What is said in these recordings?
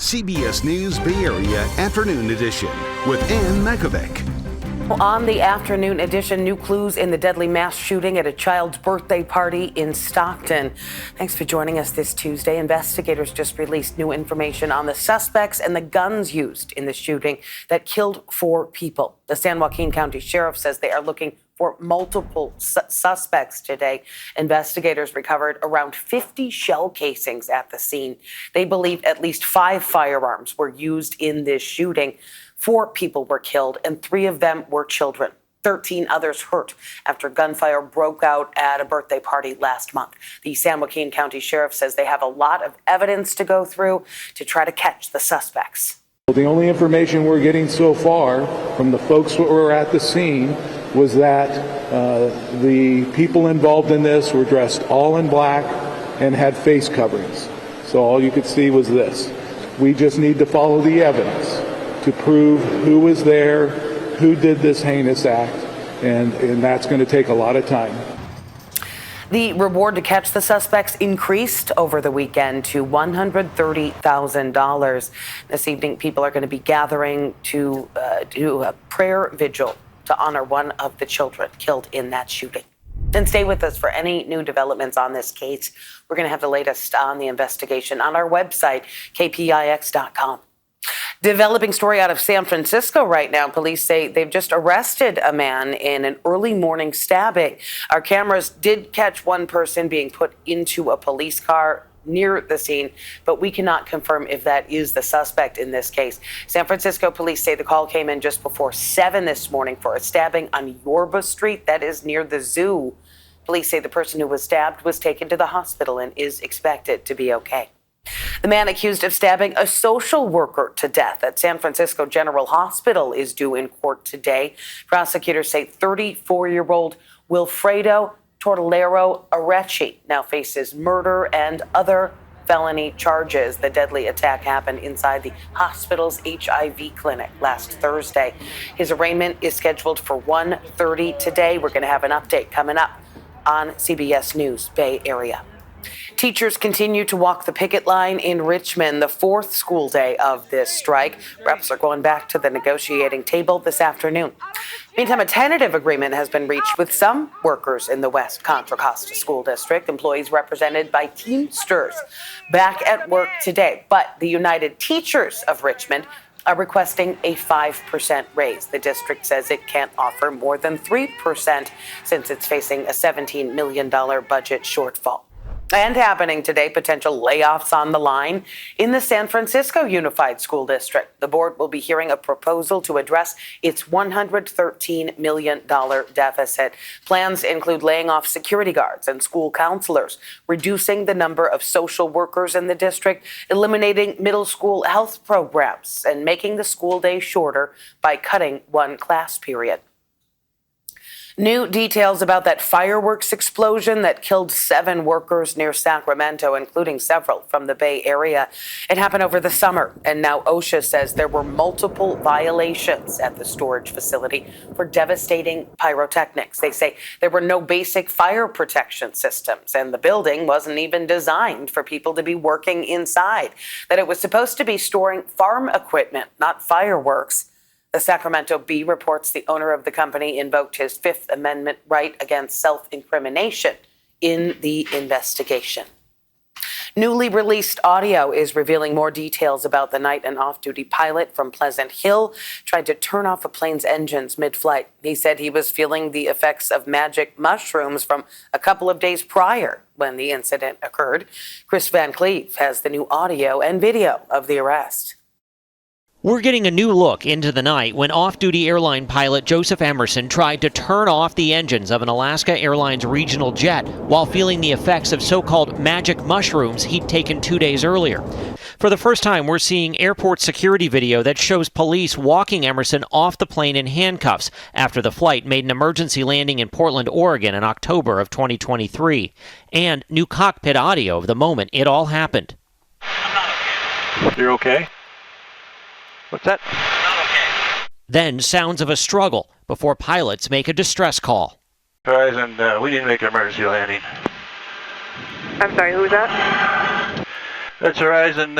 CBS News Bay Area Afternoon Edition with Ann Makovic. On the afternoon edition, new clues in the deadly mass shooting at a child's birthday party in Stockton. Thanks for joining us this Tuesday. Investigators just released new information on the suspects and the guns used in the shooting that killed 4 people. The San Joaquin County Sheriff says they are looking for multiple suspects today. Investigators recovered around 50 shell casings at the scene. They believe at least 5 firearms were used in this shooting. 4 people were killed and 3 of them were children. 13 others hurt after gunfire broke out at a birthday party last month. The San Joaquin County Sheriff says they have a lot of evidence to go through to try to catch the suspects. The only information we're getting so far from the folks who were at the scene was that the people involved in this were dressed all in black and had face coverings. So all you could see was this. We just need to follow the evidence to prove who was there, who did this heinous act, and that's going to take a lot of time. The reward to catch the suspects increased over the weekend to $130,000. This evening, people are going to be gathering to do a prayer vigil to honor one of the children killed in that shooting. And stay with us for any new developments on this case. We're going to have the latest on the investigation on our website, kpix.com. Developing story out of San Francisco right now. Police say they've just arrested a man in an early morning stabbing. Our cameras did catch one person being put into a police car near the scene, but we cannot confirm if that is the suspect in this case. San Francisco police say the call came in just before 7 this morning for a stabbing on Yorba Street, that is near the zoo. Police say the person who was stabbed was taken to the hospital and is expected to be okay. The man accused of stabbing a social worker to death at San Francisco General Hospital is due in court today. Prosecutors say 34-year-old Wilfredo Tortolero Arechi now faces murder and other felony charges. The deadly attack happened inside the hospital's HIV clinic last Thursday. His arraignment is scheduled for 1:30 today. We're going to have an update coming up on CBS News Bay Area. Teachers continue to walk the picket line in Richmond, the 4th school day of this strike. Reps are going back to the negotiating table this afternoon. Meantime, a tentative agreement has been reached with some workers in the West Contra Costa School District, employees represented by Teamsters, back at work today. But the United Teachers of Richmond are requesting a 5% raise. The district says it can't offer more than 3% since it's facing a $17 million budget shortfall. And happening today, potential layoffs on the line in the San Francisco Unified School District. The board will be hearing a proposal to address its $113 million deficit. Plans include laying off security guards and school counselors, reducing the number of social workers in the district, eliminating middle school health programs, and making the school day shorter by cutting one class period. New details about that fireworks explosion that killed 7 workers near Sacramento, including several from the Bay Area. It happened over the summer, and now OSHA says there were multiple violations at the storage facility for devastating pyrotechnics. They say there were no basic fire protection systems, and the building wasn't even designed for people to be working inside, that it was supposed to be storing farm equipment, not fireworks. The Sacramento Bee reports the owner of the company invoked his Fifth Amendment right against self-incrimination in the investigation. Newly released audio is revealing more details about the night an off-duty pilot from Pleasant Hill tried to turn off a plane's engines mid-flight. He said he was feeling the effects of magic mushrooms from a couple of days prior when the incident occurred. Chris Van Cleve has the new audio and video of the arrest. We're getting a new look into the night when off-duty airline pilot Joseph Emerson tried to turn off the engines of an Alaska Airlines regional jet while feeling the effects of so-called magic mushrooms he'd taken 2 days earlier. For the first time, we're seeing airport security video that shows police walking Emerson off the plane in handcuffs after the flight made an emergency landing in Portland, Oregon in October of 2023, and new cockpit audio of the moment it all happened. I'm not okay. You're okay? What's that? Not okay. Then sounds of a struggle before pilots make a distress call. Horizon, we need to make an emergency landing. I'm sorry, who was that? That's Horizon.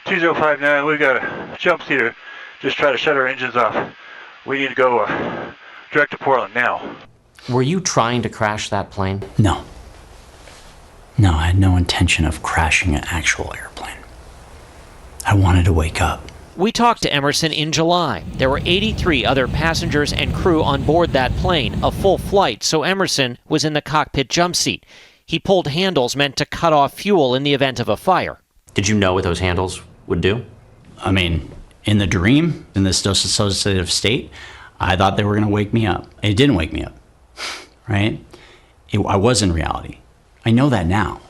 2059, we got a jump seater. Just try to shut our engines off. We need to go direct to Portland now. Were you trying to crash that plane? No. No, I had no intention of crashing an actual airplane. I wanted to wake up. We talked to Emerson in July. There were 83 other passengers and crew on board that plane, a full flight, so Emerson was in the cockpit jump seat. He pulled handles meant to cut off fuel in the event of a fire. Did you know what those handles would do? I mean, in the dream, in this dissociative state, I thought they were going to wake me up. It didn't wake me up, right? I was in reality. I know that now.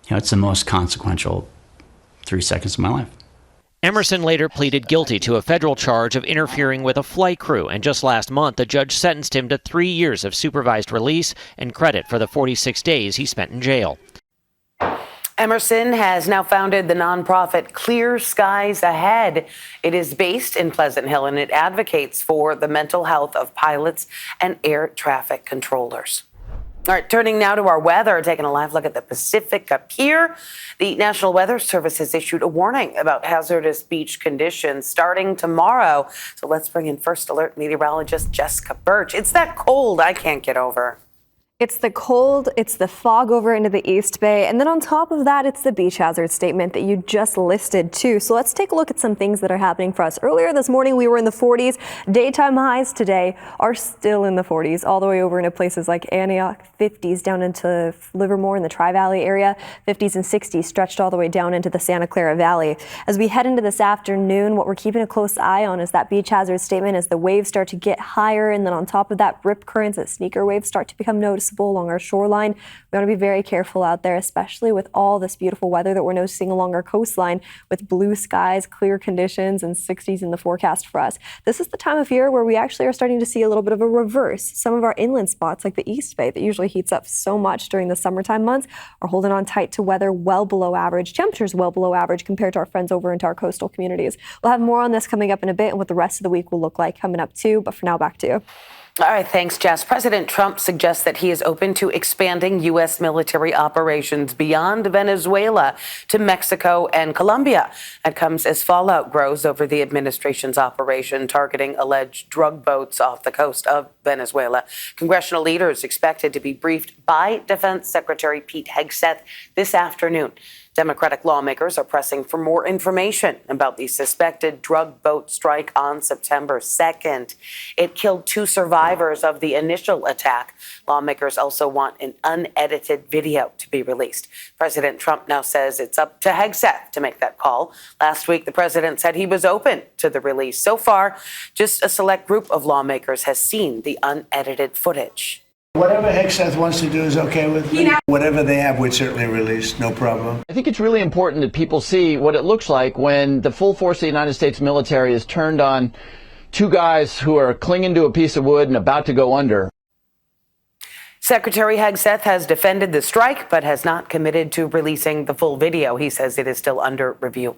You know, it's the most consequential 3 seconds of my life. Emerson later pleaded guilty to a federal charge of interfering with a flight crew, and just last month, the judge sentenced him to 3 years of supervised release and credit for the 46 days he spent in jail. Emerson has now founded the nonprofit Clear Skies Ahead. It is based in Pleasant Hill, and it advocates for the mental health of pilots and air traffic controllers. All right, turning now to our weather, taking a live look at the Pacific up here. The National Weather Service has issued a warning about hazardous beach conditions starting tomorrow. So let's bring in First Alert meteorologist Jessica Birch. It's that cold I can't get over. It's the cold, it's the fog over into the East Bay, and then on top of that, it's the beach hazard statement that you just listed too. So let's take a look at some things that are happening for us. Earlier this morning, we were in the 40s. Daytime highs today are still in the 40s, all the way over into places like Antioch, 50s down into Livermore in the Tri-Valley area, 50s and 60s stretched all the way down into the Santa Clara Valley. As we head into this afternoon, what we're keeping a close eye on is that beach hazard statement as the waves start to get higher, and then on top of that, rip currents and sneaker waves start to become noticeable along our shoreline. We want to be very careful out there, especially with all this beautiful weather that we're noticing along our coastline with blue skies, clear conditions, and 60s in the forecast for us. This is the time of year where we actually are starting to see a little bit of a reverse. Some of our inland spots like the East Bay that usually heats up so much during the summertime months are holding on tight to weather well below average, temperatures well below average compared to our friends over into our coastal communities. We'll have more on this coming up in a bit and what the rest of the week will look like coming up too. But for now, back to you. All right, thanks, Jess. President Trump suggests that he is open to expanding U.S. military operations beyond Venezuela to Mexico and Colombia. That comes as fallout grows over the administration's operation targeting alleged drug boats off the coast of Venezuela. Congressional leaders expected to be briefed by Defense Secretary Pete Hegseth this afternoon. Democratic lawmakers are pressing for more information about the suspected drug boat strike on September 2nd. It killed 2 survivors of the initial attack. Lawmakers also want an unedited video to be released. President Trump now says it's up to Hegseth to make that call. Last week, the president said he was open to the release. So far, just a select group of lawmakers has seen the unedited footage. Whatever Hegseth wants to do is okay with me. Whatever they have, we'd certainly release, no problem. I think it's really important that people see what it looks like when the full force of the United States military is turned on 2 guys who are clinging to a piece of wood and about to go under. Secretary Hegseth has defended the strike, but has not committed to releasing the full video. He says it is still under review.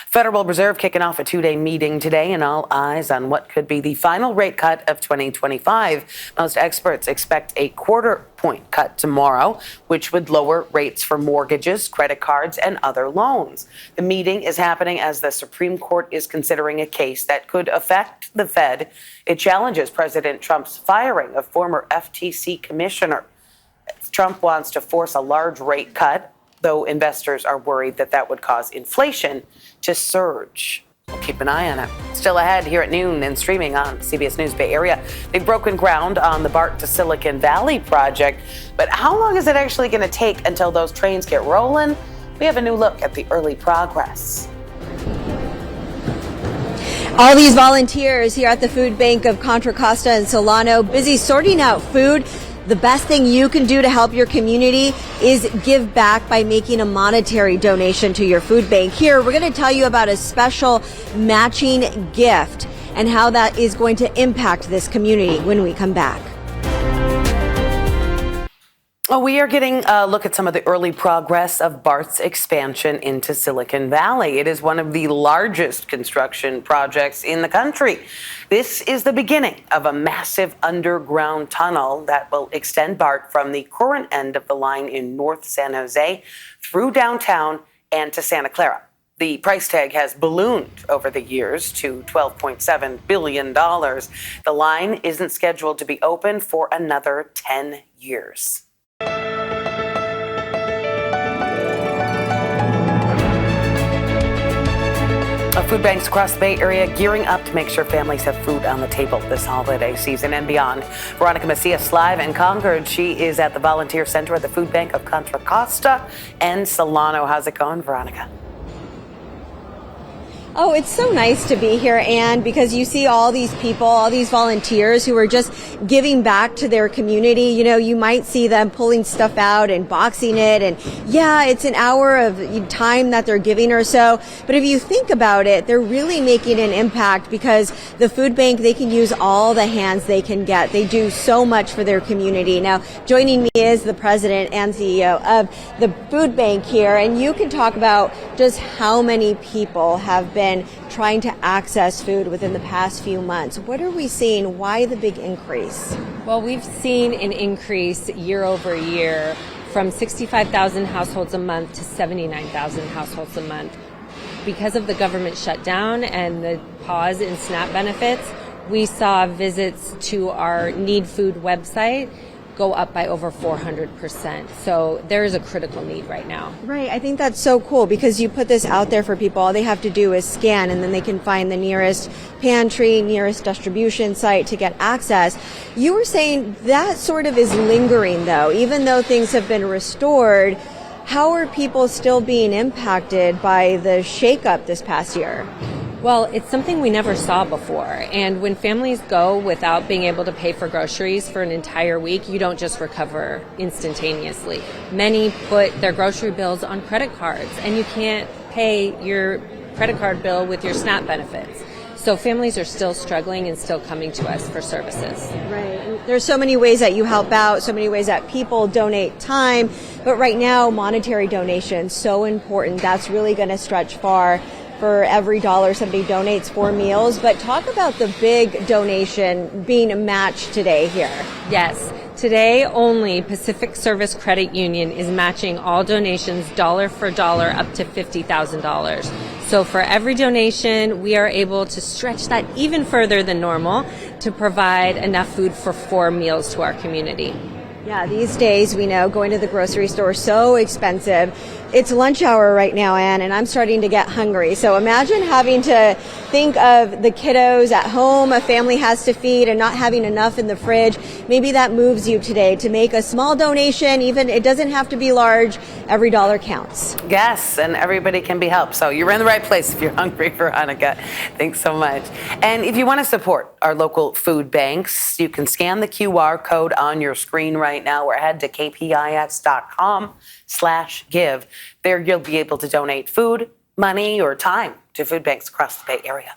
Federal Reserve kicking off a 2-day meeting today, and all eyes on what could be the final rate cut of 2025. Most experts expect a 1/4 point cut tomorrow, which would lower rates for mortgages, credit cards, and other loans. The meeting is happening as the Supreme Court is considering a case that could affect the Fed. It challenges President Trump's firing of former FTC commissioner. Trump wants to force a large rate cut, though investors are worried that that would cause inflation to surge. We'll keep an eye on it. Still ahead here at noon and streaming on CBS News Bay Area. They've broken ground on the BART to Silicon Valley project, but how long is it actually going to take until those trains get rolling? We have a new look at the early progress. All these volunteers here at the food bank of Contra Costa and Solano busy sorting out food. The best thing you can do to help your community is give back by making a monetary donation to your food bank. Here, we're going to tell you about a special matching gift and how that is going to impact this community when we come back. Well, we are getting a look at some of the early progress of BART's expansion into Silicon Valley. It is one of the largest construction projects in the country. This is the beginning of a massive underground tunnel that will extend BART from the current end of the line in North San Jose through downtown and to Santa Clara. The price tag has ballooned over the years to $12.7 billion. The line isn't scheduled to be open for another 10 years. Food banks across the Bay Area gearing up to make sure families have food on the table this holiday season and beyond. Veronica Macias live in Concord. She is at the Volunteer Center at the Food Bank of Contra Costa and Solano. How's it going, Veronica? Oh, it's so nice to be here, Anne, because you see all these people, all these volunteers who are just giving back to their community. You know, you might see them pulling stuff out and boxing it. And yeah, it's an hour of time that they're giving or so. But if you think about it, they're really making an impact because the food bank, they can use all the hands they can get. They do so much for their community. Now, joining me is the president and CEO of the food bank here. And you can talk about just how many people have been trying to access food within the past few months. What are we seeing? Why the big increase? Well, we've seen an increase year over year from 65,000 households a month to 79,000 households a month. Because of the government shutdown and the pause in SNAP benefits, we saw visits to our Need Food website go up by over 400%. So there is a critical need right now. Right. I think that's so cool because you put this out there for people. All they have to do is scan and then they can find the nearest pantry, nearest distribution site to get access. You were saying that sort of is lingering though, even though things have been restored. How are people still being impacted by the shakeup this past year? Well, it's something we never saw before. And when families go without being able to pay for groceries for an entire week, you don't just recover instantaneously. Many put their grocery bills on credit cards, and you can't pay your credit card bill with your SNAP benefits. So families are still struggling and still coming to us for services. Right. There's so many ways that you help out, so many ways that people donate time. But right now, monetary donation, so important. That's really going to stretch far. For every dollar somebody donates for meals. But talk about the big donation being matched today here. Yes. Today only Pacific Service Credit Union is matching all donations dollar for dollar up to $50,000. So for every donation, we are able to stretch that even further than normal to provide enough food for 4 meals to our community. Yeah, these days we know going to the grocery store is so expensive. It's lunch hour right now, Anne, and I'm starting to get hungry. So imagine having to think of the kiddos at home a family has to feed and not having enough in the fridge. Maybe that moves you today to make a small donation. Even it doesn't have to be large. Every dollar counts. Yes, and everybody can be helped. So you're in the right place if you're hungry, Veronica. Thanks so much. And if you want to support our local food banks, you can scan the QR code on your screen right now or head to kpix.com/give. There you'll be able to donate food, money, or time to food banks across the Bay Area.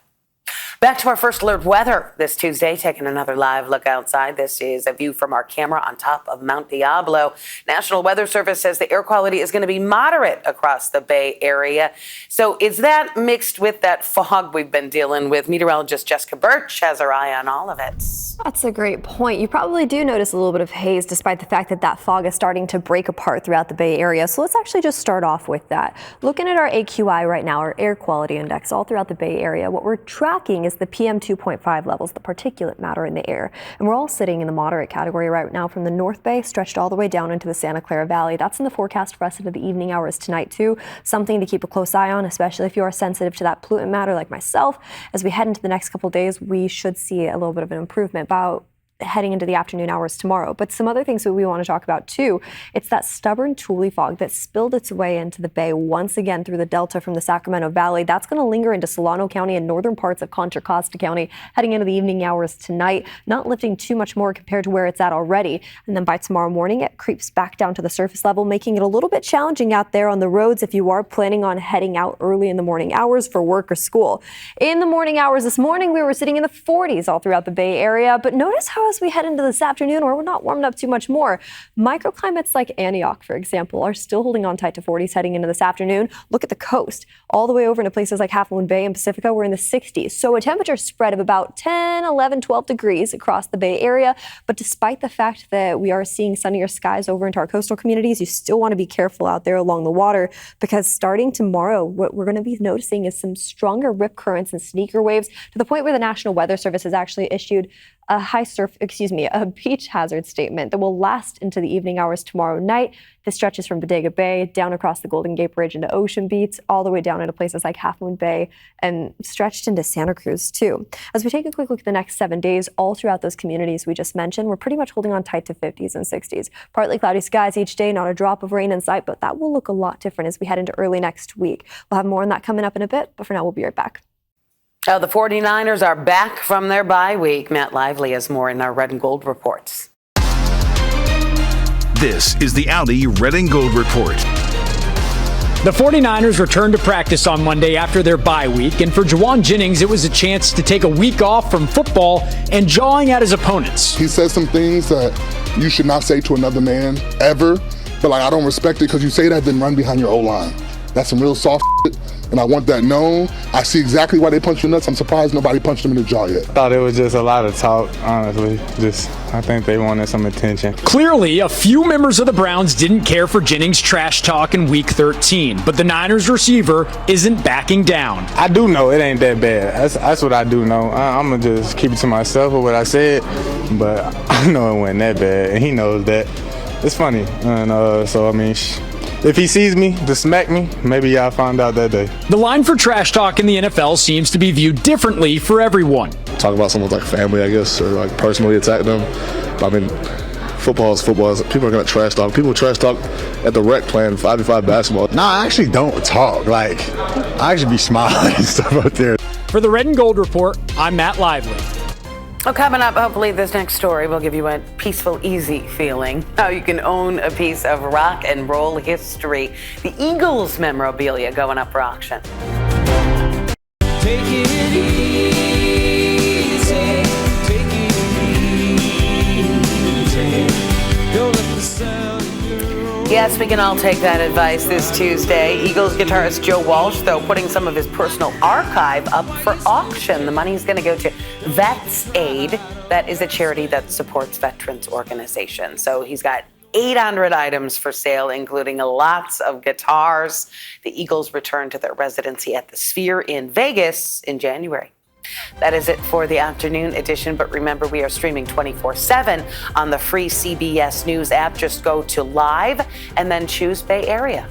Back to our first alert weather this Tuesday, taking another live look outside. This is a view from our camera on top of Mount Diablo. National Weather Service says the air quality is going to be moderate across the Bay Area. So is that mixed with that fog we've been dealing with? Meteorologist Jessica Birch has her eye on all of it. That's a great point. You probably do notice a little bit of haze despite the fact that that fog is starting to break apart throughout the Bay Area. So let's actually just start off with that. Looking at our AQI right now, our air quality index all throughout the Bay Area, what we're tracking is the PM 2.5 levels, the particulate matter in the air. And we're all sitting in the moderate category right now from the North Bay stretched all the way down into the Santa Clara Valley. That's in the forecast for us into the evening hours tonight too. Something to keep a close eye on, especially if you are sensitive to that pollutant matter like myself. As we head into the next couple of days, we should see a little bit of an improvement about heading into the afternoon hours tomorrow. But some other things that we want to talk about too, it's that stubborn Thule fog that spilled its way into the Bay once again through the Delta from the Sacramento Valley. That's going to linger into Solano County and northern parts of Contra Costa County heading into the evening hours tonight, not lifting too much more compared to where it's at already. And then by tomorrow morning, it creeps back down to the surface level, making it a little bit challenging out there on the roads if you are planning on heading out early in the morning hours for work or school. In the morning hours this morning, we were sitting in the 40s all throughout the Bay Area, but notice how as we head into this afternoon, or we're not warming up too much more. Microclimates like Antioch, for example, are still holding on tight to 40s heading into this afternoon. Look at the coast. All the way over into places like Half Moon Bay and Pacifica, we're in the 60s. So a temperature spread of about 10, 11, 12 degrees across the Bay Area. But despite the fact that we are seeing sunnier skies over into our coastal communities, you still want to be careful out there along the water, because starting tomorrow, what we're going to be noticing is some stronger rip currents and sneaker waves, to the point where the National Weather Service has actually issued a beach hazard statement that will last into the evening hours tomorrow night. This stretches from Bodega Bay down across the Golden Gate Bridge into Ocean Beach, all the way down into places like Half Moon Bay, and stretched into Santa Cruz too. As we take a quick look at the next 7 days, all throughout those communities we just mentioned, we're pretty much holding on tight to 50s and 60s. Partly cloudy skies each day, not a drop of rain in sight, but that will look a lot different as we head into early next week. We'll have more on that coming up in a bit, but for now, we'll be right back. Oh, the 49ers are back from their bye week. Matt Lively has more in our Red and Gold reports. This is the Audi Red and Gold Report. The 49ers returned to practice on Monday after their bye week, and for Juwan Jennings, it was a chance to take a week off from football and jawing at his opponents. He said some things that you should not say to another man, ever. But I don't respect it, because you say that, then run behind your O-line. That's some real soft shit, and I want that known. I see exactly why they punched you nuts. I'm surprised nobody punched him in the jaw yet. I thought it was just a lot of talk, honestly. I think they wanted some attention. Clearly, a few members of the Browns didn't care for Jennings' trash talk in Week 13, but the Niners receiver isn't backing down. I do know it ain't that bad. That's what I do know. I'm going to just keep it to myself with what I said, but I know it wasn't that bad, and he knows that. It's funny, and so, I mean, if he sees me to smack me, maybe I'll find out that day. The line for trash talk in the NFL seems to be viewed differently for everyone. Talk about someone's like family, I guess, or like personally attack them. But I mean, football is football. People are gonna trash talk. People trash talk at the rec playing 5v5 basketball. No, I actually don't talk. Like, I actually be smiling and stuff out there. For the Red and Gold Report, I'm Matt Lively. Well, coming up, hopefully this next story will give you a peaceful, easy feeling. How you can own a piece of rock and roll history. The Eagles memorabilia going up for auction. Take it easy, take it easy. Don't let the sound of your own. Yes, we can all take that advice this Tuesday. Eagles guitarist Joe Walsh, though, putting some of his personal archive up for auction. The money is going to go to Vets Aid. That is a charity that supports veterans organizations. So he's got 800 items for sale, including lots of guitars. The Eagles return to their residency at the Sphere in Vegas in January. That is it for the afternoon edition, but remember, we are streaming 24/7 on the free CBS News app. Just go to Live and then choose Bay Area.